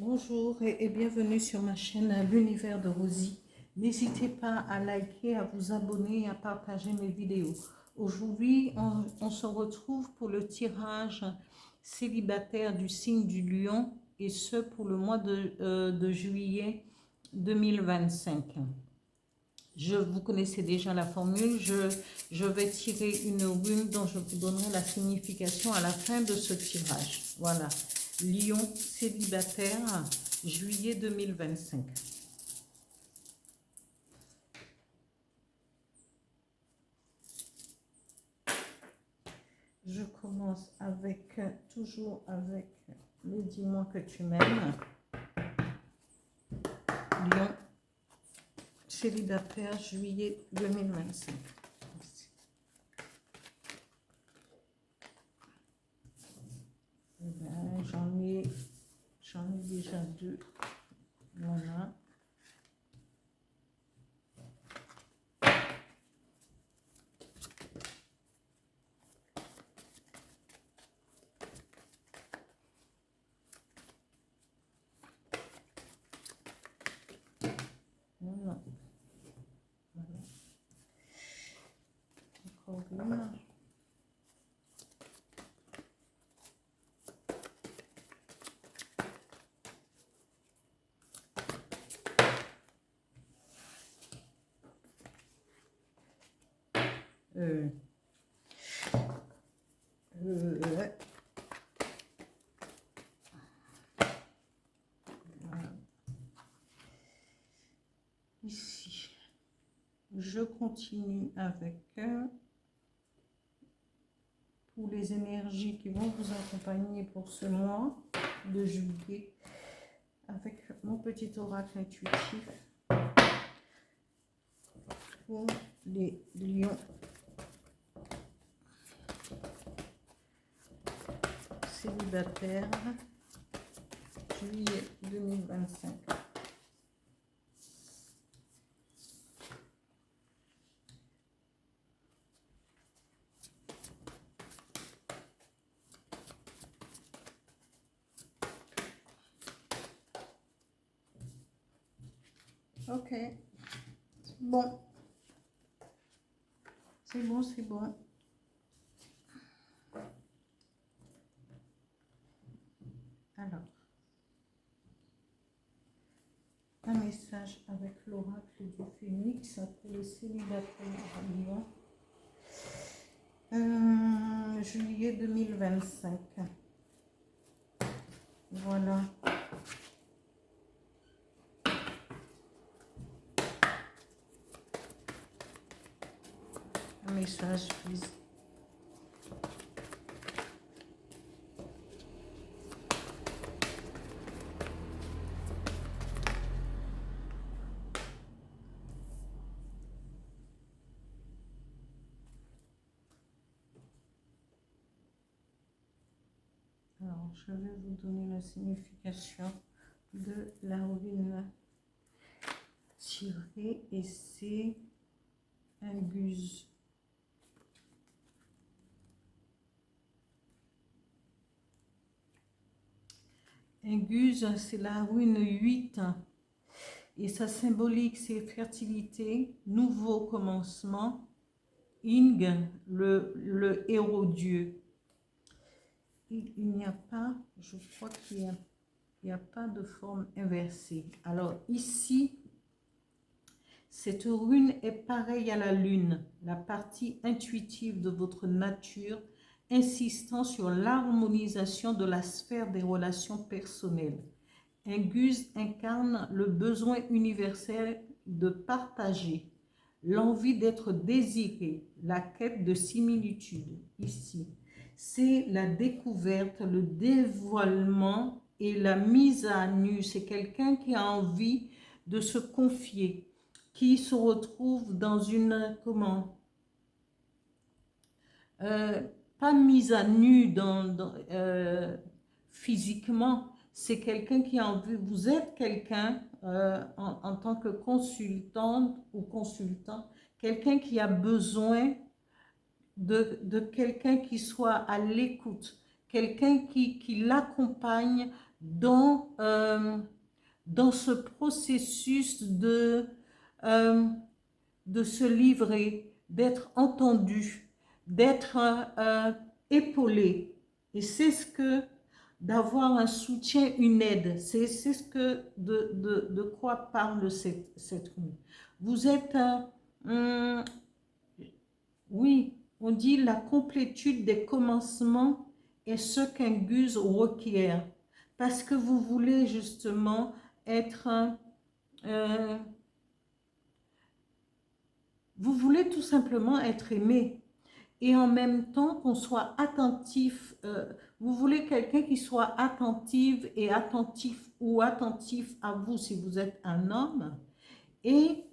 Bonjour et bienvenue sur ma chaîne L'Univers de Rosie. N'hésitez pas à liker, à vous abonner et à partager mes vidéos. Aujourd'hui, on se retrouve pour le tirage célibataire du signe du lion et ce pour le mois de juillet 2025. Vous connaissez déjà la formule, je vais tirer une rune dont je vous donnerai la signification à la fin de ce tirage. Voilà, Lion célibataire, juillet 2025. Je commence avec, toujours avec le dis-moi que tu m'aimes. Lion célibataire, juillet 2025. J'en ai déjà deux. Voilà. Voilà. Voilà. Encore une. Ici, je continue avec pour les énergies qui vont vous accompagner pour ce mois de juillet avec mon petit oracle intuitif pour les lions célibataires juillet 2025. Ok, bon, c'est bon, c'est bon. Alors, un message avec l'oracle du phénix pour les célibataires Lion, juillet 2025. Voilà. Un message vise. Alors, je vais vous donner la signification de la rune tirée et c'est un guse. Inguse, c'est la rune 8 et sa symbolique c'est fertilité, nouveau commencement. Ing, le héros dieu. Il n'y a pas, je crois qu'il n'y a pas de forme inversée. Alors ici, cette rune est pareille à la lune, la partie intuitive de votre nature, insistant sur l'harmonisation de la sphère des relations personnelles. Inguse incarne le besoin universel de partager, l'envie d'être désiré, la quête de similitude. Ici, c'est la découverte, le dévoilement et la mise à nu. C'est quelqu'un qui a envie de se confier, qui se retrouve dans une, pas mise à nu physiquement, c'est quelqu'un qui a envie, vous êtes quelqu'un en tant que consultante ou consultant, quelqu'un qui a besoin de quelqu'un qui soit à l'écoute, quelqu'un qui l'accompagne dans ce processus de se livrer, d'être entendu, d'être épaulé. Et c'est ce que d'avoir un soutien, une aide, c'est ce que de quoi parle cette rune. Vous êtes, oui, on dit la complétude des commencements est ce qu'un guse requiert, parce que vous voulez justement être vous voulez tout simplement être aimé et en même temps qu'on soit attentif. Vous voulez quelqu'un qui soit attentive et attentif ou attentif à vous si vous êtes un homme. Et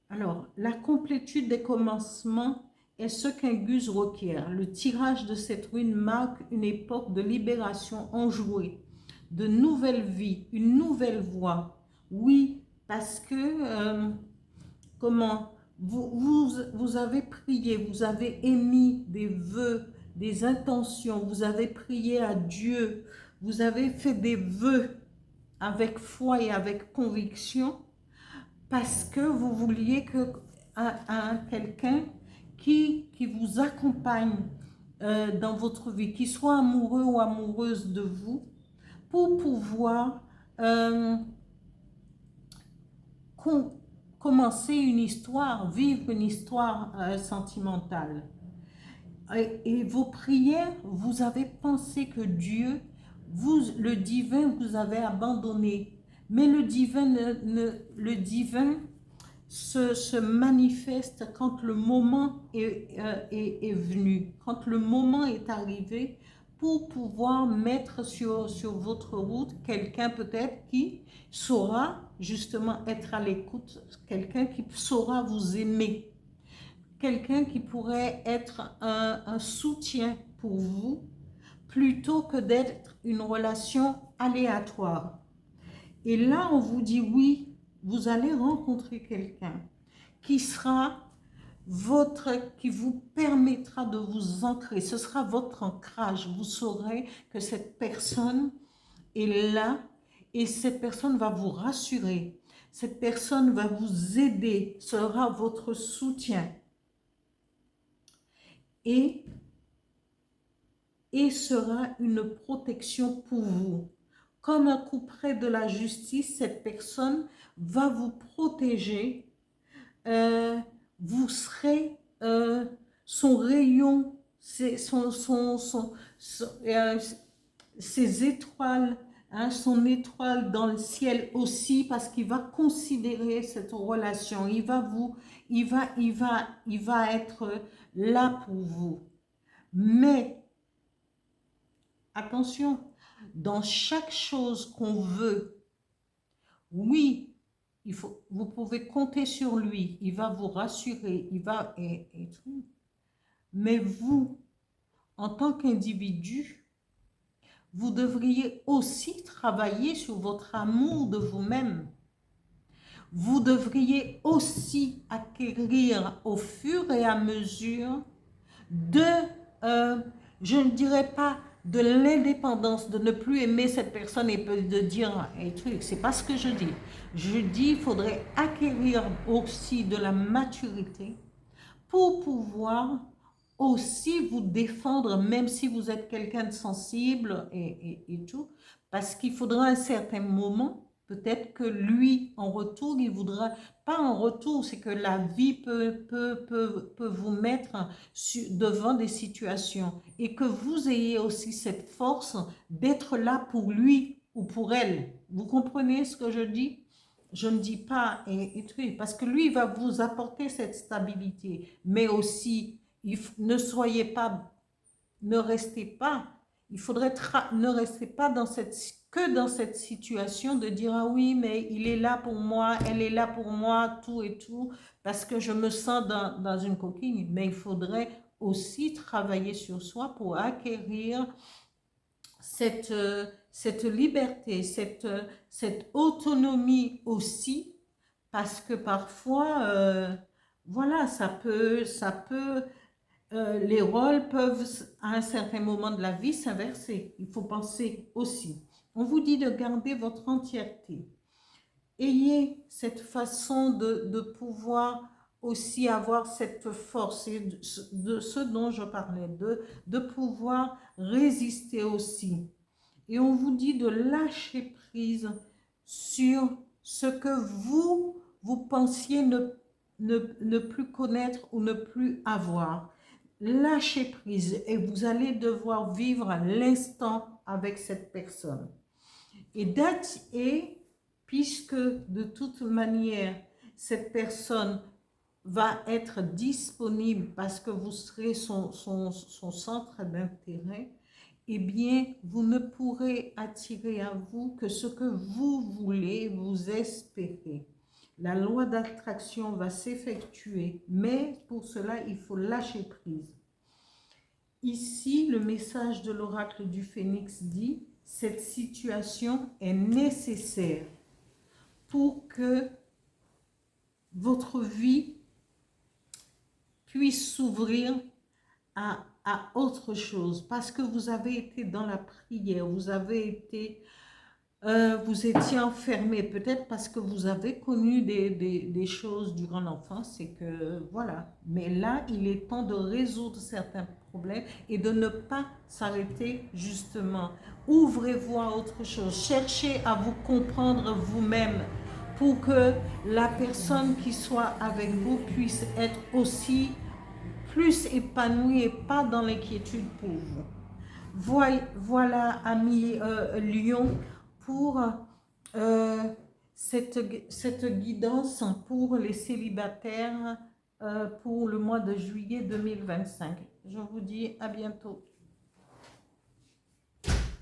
alors, la complétude des commencements est ce qu'un guse requiert. Le tirage de cette rune marque une époque de libération enjouée, de nouvelle vie, une nouvelle voie. Oui, parce que, comment, vous avez prié, vous avez émis des vœux, des intentions, vous avez prié à Dieu, vous avez fait des vœux avec foi et avec conviction, parce que vous vouliez que quelqu'un qui vous accompagne dans votre vie, qui soit amoureux ou amoureuse de vous, pour pouvoir commencer une histoire, vivre une histoire sentimentale. Et vos prières, vous avez pensé que Dieu, le divin, vous avez abandonné. Mais le divin se manifeste quand le moment est venu, quand le moment est arrivé, pour pouvoir mettre sur votre route quelqu'un peut-être qui saura justement être à l'écoute, quelqu'un qui saura vous aimer, quelqu'un qui pourrait être un soutien pour vous, plutôt que d'être une relation aléatoire. Et là, on vous dit oui, vous allez rencontrer quelqu'un qui sera qui vous permettra de vous ancrer. Ce sera votre ancrage. Vous saurez que cette personne est là et cette personne va vous rassurer. Cette personne va vous aider, sera votre soutien. Et sera une protection pour vous. Comme un coup près de la justice, cette personne va vous protéger. Vous serez son rayon, ses étoiles, hein, son étoile dans le ciel aussi, parce qu'il va considérer cette relation. Il va être là pour vous. Mais attention, dans chaque chose qu'on veut, oui, vous pouvez compter sur lui, il va vous rassurer, il va être. Mais vous, en tant qu'individu, vous devriez aussi travailler sur votre amour de vous-même. Vous devriez aussi acquérir au fur et à mesure je ne dirais pas de l'indépendance, de ne plus aimer cette personne et de dire un truc. C'est pas ce que je dis. Je dis il faudrait acquérir aussi de la maturité pour pouvoir aussi vous défendre, même si vous êtes quelqu'un de sensible et tout, parce qu'il faudra un certain moment, peut-être que lui, en retour, il voudra, pas en retour, c'est que la vie peut vous mettre devant des situations et que vous ayez aussi cette force d'être là pour lui ou pour elle. Vous comprenez ce que je dis? Je ne dis pas parce que lui, il va vous apporter cette stabilité, mais aussi, ne soyez pas, ne restez pas, il faudrait ne restez pas que dans cette situation de dire, ah oui, mais il est là pour moi, elle est là pour moi, tout et tout, parce que je me sens dans une coquille, mais il faudrait aussi travailler sur soi pour acquérir cette liberté, cette autonomie aussi, parce que parfois, voilà, ça peut les rôles peuvent à un certain moment de la vie s'inverser. Il faut penser aussi. On vous dit de garder votre entièreté. Ayez cette façon de pouvoir aussi avoir cette force, et de ce dont je parlais, de pouvoir résister aussi. Et on vous dit de lâcher prise sur ce que vous pensiez ne plus connaître ou ne plus avoir. Lâchez prise et vous allez devoir vivre l'instant avec cette personne. Et puisque de toute manière, cette personne va être disponible parce que vous serez son centre d'intérêt, eh bien, vous ne pourrez attirer à vous que ce que vous voulez, vous espérez. La loi d'attraction va s'effectuer, mais pour cela, il faut lâcher prise. Ici, le message de l'oracle du Phénix dit, cette situation est nécessaire pour que votre vie puisse s'ouvrir à autre chose, parce que vous avez été dans la prière, vous étiez enfermé, peut-être parce que vous avez connu des choses durant l'enfance, et que voilà. Mais là, il est temps de résoudre certains problèmes et de ne pas s'arrêter justement. Ouvrez-vous à autre chose, cherchez à vous comprendre vous-même pour que la personne qui soit avec vous puisse être aussi plus épanouie et pas dans l'inquiétude pour vous. Voilà, amis Lion, pour cette guidance pour les célibataires pour le mois de juillet 2025. Je vous dis à bientôt.